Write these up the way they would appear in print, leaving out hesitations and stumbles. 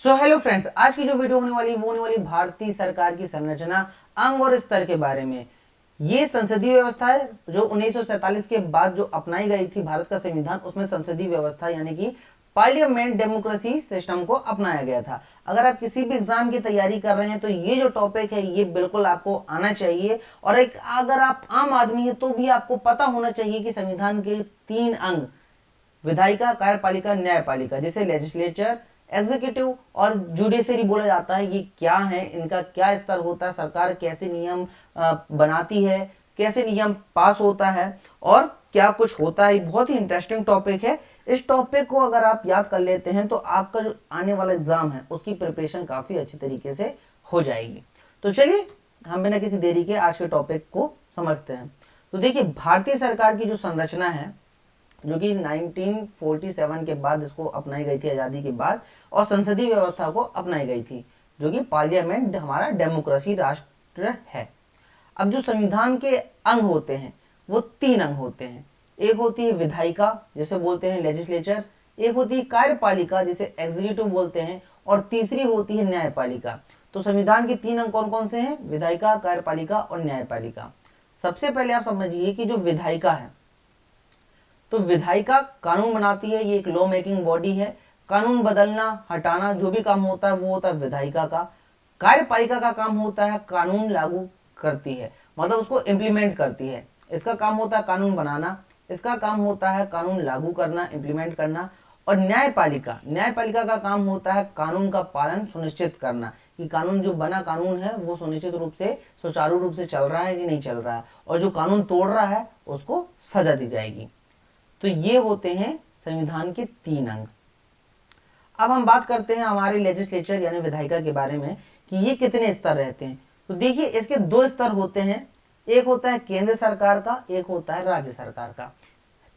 So hello friends, आज की जो वीडियो होने वाली भारतीय सरकार की संरचना, अंग और स्तर के बारे में। ये संसदीय व्यवस्था है जो 1947 के बाद जो अपनाई गई थी भारत का संविधान, उसमें संसदीय व्यवस्था यानी कि पार्लियामेंट डेमोक्रेसी सिस्टम को अपनाया गया था। अगर आप किसी भी एग्जाम की तैयारी कर रहे हैं तो ये जो टॉपिक है ये बिल्कुल आपको आना चाहिए। और एक अगर आप आम आदमी है तो भी आपको पता होना चाहिए कि संविधान के 3 अंग, विधायिका, कार्यपालिका, न्यायपालिका, जिसे लेजिस्लेचर, एग्जीक्यूटिव और जुडिशरी बोला जाता है, ये क्या है, इनका क्या स्तर होता है, सरकार कैसे नियम बनाती है, कैसे नियम पास होता है और क्या कुछ होता है। बहुत ही इंटरेस्टिंग टॉपिक है। इस टॉपिक को अगर आप याद कर लेते हैं तो आपका जो आने वाला एग्जाम है उसकी प्रिपरेशन काफी अच्छी तरीके से हो जाएगी। तो चलिए हम बिना किसी देरी के आज के टॉपिक को समझते हैं। तो देखिए, भारतीय सरकार की जो संरचना है जो कि 1947 के बाद इसको अपनाई गई थी आज़ादी के बाद, और संसदीय व्यवस्था को अपनाई गई थी जो कि पार्लियामेंट हमारा डेमोक्रेसी राष्ट्र है। अब जो संविधान के अंग होते हैं वो 3 अंग होते हैं। एक होती है विधायिका जिसे बोलते हैं लेजिस्लेचर, एक होती है कार्यपालिका जिसे एग्जीक्यूटिव बोलते हैं, और तीसरी होती है न्यायपालिका। तो संविधान के 3 अंग कौन कौन से हैं? विधायिका, कार्यपालिका और न्यायपालिका। सबसे पहले आप समझिए कि जो विधायिका है, तो विधायिका कानून बनाती है, ये एक लॉ मेकिंग बॉडी है। कानून बदलना, हटाना, जो भी काम होता है वो होता है विधायिका का। कार्यपालिका का काम होता है कानून लागू करती है, मतलब उसको इम्प्लीमेंट करती है। इसका काम होता है कानून बनाना, इसका काम होता है कानून लागू करना, इम्प्लीमेंट करना। और न्यायपालिका का काम होता है कानून का पालन सुनिश्चित करना, कि कानून जो बना कानून है वो सुनिश्चित रूप से, सुचारू रूप से चल रहा है कि नहीं चल रहा है, और जो कानून तोड़ रहा है उसको सजा दी जाएगी। तो ये होते हैं संविधान के 3 अंग। अब हम बात करते हैं हमारे लेजिस्लेचर यानी विधायिका के बारे में कि ये कितने स्तर रहते हैं। तो देखिए, इसके 2 स्तर होते हैं। एक होता है केंद्र सरकार का, एक होता है राज्य सरकार का।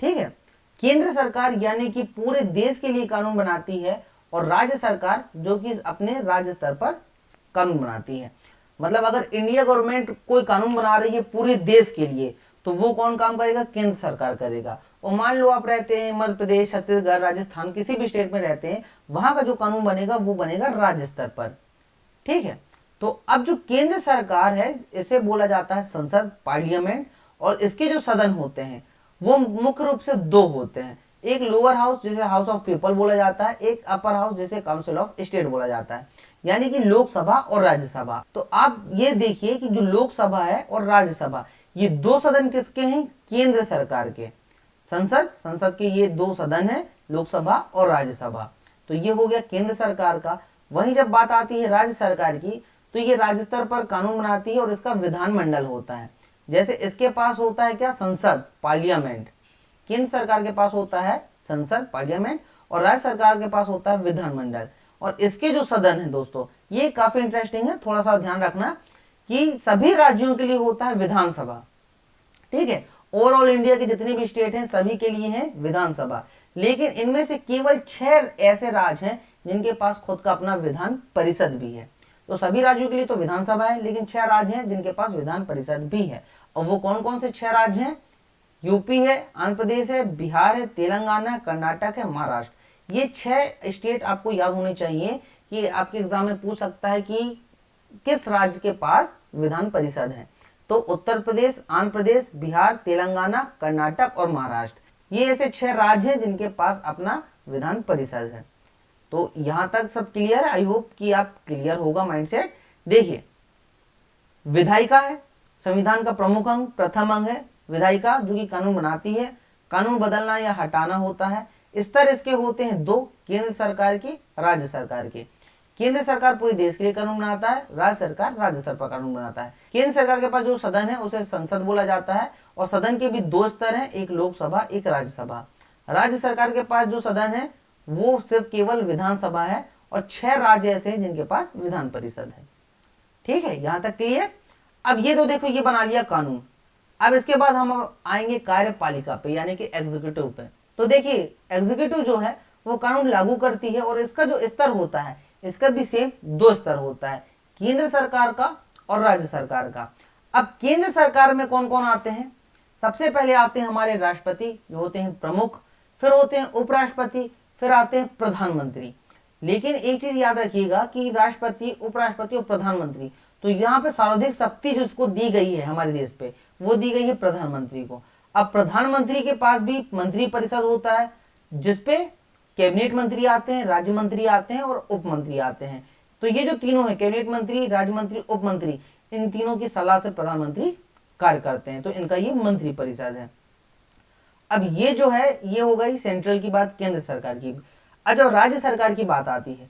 ठीक है, केंद्र सरकार यानी कि पूरे देश के लिए कानून बनाती है, और राज्य सरकार जो कि अपने राज्य स्तर पर कानून बनाती है। मतलब अगर इंडिया गवर्नमेंट कोई कानून बना रही है पूरे देश के लिए तो वो कौन काम करेगा? केंद्र सरकार करेगा। और मान लो आप रहते हैं मध्य प्रदेश, छत्तीसगढ़, राजस्थान, किसी भी स्टेट में रहते हैं, वहां का जो कानून बनेगा वो बनेगा राज्य स्तर पर। ठीक है, तो अब जो केंद्र सरकार है इसे बोला जाता है संसद, पार्लियामेंट। और इसके जो सदन होते हैं वो मुख्य रूप से 2 होते हैं। एक लोअर हाउस जिसे हाउस ऑफ पीपल बोला जाता है, एक अपर हाउस जिसे काउंसिल ऑफ स्टेट बोला जाता है, यानी कि लोकसभा और राज्यसभा। तो आप ये देखिए कि जो लोकसभा है और राज्यसभा, ये 2 सदन किसके हैं? केंद्र सरकार के। संसद के ये 2 सदन है, लोकसभा और राज्यसभा। तो ये हो गया केंद्र सरकार का। वहीं जब बात आती है राज्य सरकार की, तो ये राज्य स्तर पर कानून बनाती है और इसका विधानमंडल होता है। जैसे इसके पास होता है क्या? संसद, पार्लियामेंट। केंद्र सरकार के पास होता है संसद, पार्लियामेंट, और राज्य सरकार के पास होता है विधानमंडल। और इसके जो सदन है दोस्तों, ये काफी इंटरेस्टिंग है, थोड़ा सा ध्यान रखना कि सभी राज्यों के लिए होता है विधानसभा। ठीक है, ओवरऑल इंडिया के जितने भी स्टेट हैं सभी के लिए है विधानसभा। लेकिन इनमें से केवल 6 ऐसे राज्य हैं जिनके पास खुद का अपना विधान परिषद भी है। तो सभी राज्यों के लिए तो विधानसभा है, लेकिन 6 राज्य हैं जिनके पास विधान परिषद भी है। और वो कौन कौन से 6 राज्य हैं? यूपी है, आंध्र प्रदेश है, बिहार है, तेलंगाना है, कर्नाटक है, महाराष्ट्र। ये 6 स्टेट आपको याद होने चाहिए कि आपके एग्जाम में पूछ सकता है कि किस राज्य के पास विधान परिषद है। तो उत्तर प्रदेश, आंध्र प्रदेश, बिहार, तेलंगाना, कर्नाटक और महाराष्ट्र, ये ऐसे 6 राज्य हैं जिनके पास अपना विधान परिषद है। तो यहां तक सब क्लियर है? आई होप कि आप क्लियर होगा माइंडसेट। देखिए, विधायिका है संविधान का प्रमुख अंग, प्रथम अंग है विधायिका, जो कि कानून बनाती है, कानून बदलना या हटाना होता है। स्तर इसके होते हैं 2, केंद्र सरकार के, राज्य सरकार के। केंद्र सरकार पूरे देश के लिए कानून बनाता है, राज्य सरकार राज्य स्तर पर कानून बनाता है। केंद्र सरकार के पास जो सदन है उसे संसद बोला जाता है, और सदन के भी 2 स्तर हैं, एक लोकसभा, एक राज्यसभा। राज्य सरकार के पास जो सदन है वो सिर्फ केवल विधानसभा है, और 6 राज्य ऐसे हैं जिनके पास विधान परिषद है। ठीक है, यहां तक क्लियर? अब ये तो देखो, ये बना लिया कानून। अब इसके बाद हम आएंगे कार्यपालिका पे यानी कि एग्जीक्यूटिव पे। तो देखिए, एग्जीक्यूटिव जो है वो कानून लागू करती है, और इसका जो स्तर होता है इसका भी सेम 2 स्तर होता है, केंद्र सरकार का और राज्य सरकार का। अब केंद्र सरकार में कौन कौन आते हैं? सबसे पहले आते हैं हमारे राष्ट्रपति जो होते हैं प्रमुख, फिर होते हैं उपराष्ट्रपति, फिर आते हैं प्रधानमंत्री। लेकिन एक चीज याद रखिएगा कि राष्ट्रपति, उपराष्ट्रपति और प्रधानमंत्री, तो यहाँ पे सर्वाधिक शक्ति जिसको दी गई है हमारे देश पे, वो दी गई है प्रधानमंत्री को। अब प्रधानमंत्री के पास भी मंत्री परिषद होता है, जिसपे कैबिनेट मंत्री आते हैं, राज्य मंत्री आते हैं और उप मंत्री आते हैं। तो ये जो तीनों है, कैबिनेट मंत्री, राज्य मंत्री, उप मंत्री, इन तीनों की सलाह से प्रधानमंत्री कार्य करते हैं, तो इनका ये मंत्री परिषद है। अब ये जो है ये हो गई सेंट्रल की बात, केंद्र सरकार की। अब जब राज्य सरकार की बात आती है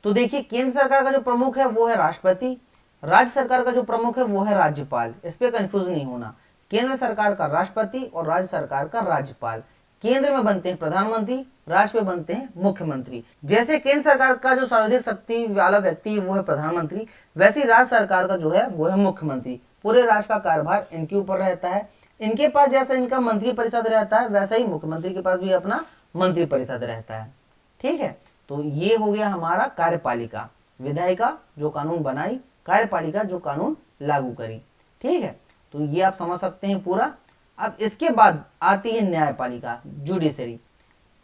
तो देखिए, केंद्र सरकार का जो प्रमुख है वो है राष्ट्रपति, राज्य सरकार का जो प्रमुख है वो है राज्यपाल। इस पे कंफ्यूज नहीं होना, केंद्र सरकार का राष्ट्रपति और राज्य सरकार का राज्यपाल। केंद्र में बनते हैं प्रधानमंत्री, राज्य में बनते हैं मुख्यमंत्री। जैसे केंद्र सरकार का जो सर्वाधिक शक्ति वाला व्यक्ति है वो है प्रधानमंत्री, वैसे ही राज्य सरकार का जो है वो है मुख्यमंत्री। पूरे राज्य का कार्यभार इनके ऊपर रहता है। इनके पास जैसा इनका मंत्री परिषद रहता है, वैसा ही मुख्यमंत्री के पास भी अपना मंत्री परिषद रहता है। ठीक है, तो ये हो गया हमारा कार्यपालिका। विधायिका जो कानून बनाई, कार्यपालिका जो कानून लागू करी। ठीक है, तो ये आप समझ सकते हैं पूरा। अब इसके बाद आती है न्यायपालिका, जुडिशरी,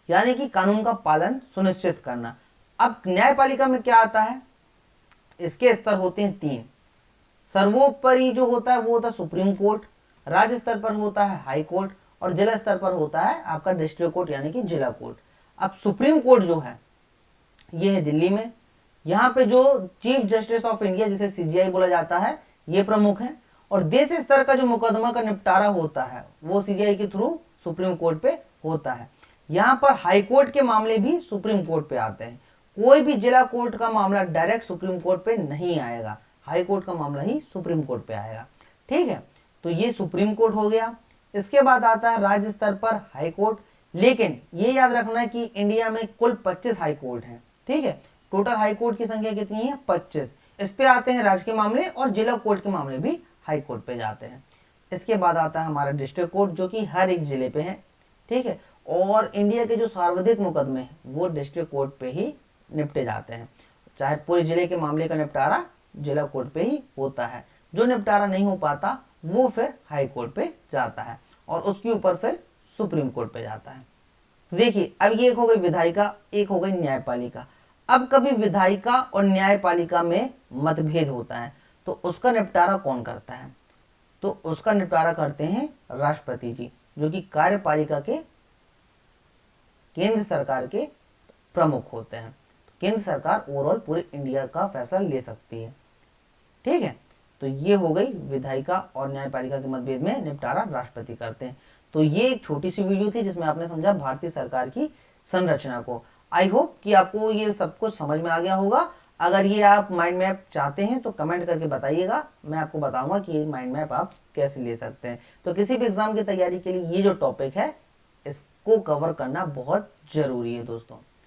यानी कि कानून का पालन सुनिश्चित करना। अब न्यायपालिका में क्या आता है, इसके स्तर होते हैं 3। सर्वोपरि जो होता है वो होता है सुप्रीम कोर्ट, राज्य स्तर पर होता है हाई कोर्ट, और जिला स्तर पर होता है आपका डिस्ट्रिक्ट कोर्ट यानी कि जिला कोर्ट। अब सुप्रीम कोर्ट जो है ये है दिल्ली में। यहाँ पे जो चीफ जस्टिस ऑफ इंडिया, जिसे सीजीआई बोला जाता है, ये प्रमुख है। और देश स्तर का जो मुकदमा का निपटारा होता है वो सीजीआई के थ्रू सुप्रीम कोर्ट पे होता है। यहाँ पर हाई कोर्ट के मामले भी सुप्रीम कोर्ट पे आते हैं। कोई भी जिला कोर्ट का मामला डायरेक्ट सुप्रीम कोर्ट पे नहीं आएगा, हाई कोर्ट का मामला ही सुप्रीम कोर्ट पे आएगा। ठीक है, तो ये सुप्रीम कोर्ट हो गया। इसके बाद आता है राज्य स्तर पर हाई कोर्ट, लेकिन ये याद रखना है कि इंडिया में कुल 25 हाई कोर्ट हैं। ठीक है, टोटल हाई कोर्ट की संख्या कितनी है, 25। इस पे आते हैं राज्य के मामले, और जिला कोर्ट के मामले भी हाई कोर्ट पे जाते हैं। इसके बाद आता है हमारा डिस्ट्रिक्ट कोर्ट, जो कि हर एक जिले पे है। ठीक है, और इंडिया के जो सर्वाधिक मुकदमे हैं वो डिस्ट्रिक्ट कोर्ट पे ही निपटे जाते हैं। चाहे पूरे जिले के मामले का निपटारा जिला कोर्ट पे ही होता है। जो निपटारा नहीं हो पाता वो फिर हाई कोर्ट पे जाता है, और उसके ऊपर फिर सुप्रीम कोर्ट पे जाता है। देखिए, अब ये एक हो गई विधायिका, एक हो गई न्यायपालिका। अब कभी विधायिका और न्यायपालिका में मतभेद होता है तो उसका निपटारा कौन करता है, तो उसका निपटारा करते हैं राष्ट्रपति जी, जो कि कार्यपालिका के केंद्र सरकार के प्रमुख होते हैं। केंद्र सरकार ओवरऑल पूरे इंडिया का फैसला ले सकती है। ठीक है, तो ये हो गई विधायिका और न्यायपालिका के मतभेद में निपटारा राष्ट्रपति करते हैं। तो ये एक छोटी सी वीडियो थी जिसमें आपने समझा भारतीय सरकार की संरचना को। आई होप कि आपको ये सब कुछ समझ में आ गया होगा। अगर ये आप माइंड मैप चाहते हैं तो कमेंट करके बताइएगा, मैं आपको बताऊंगा कि ये माइंड मैप आप कैसे ले सकते हैं। तो किसी भी एग्जाम की तैयारी के लिए ये जो टॉपिक है इसको कवर करना बहुत जरूरी है दोस्तों।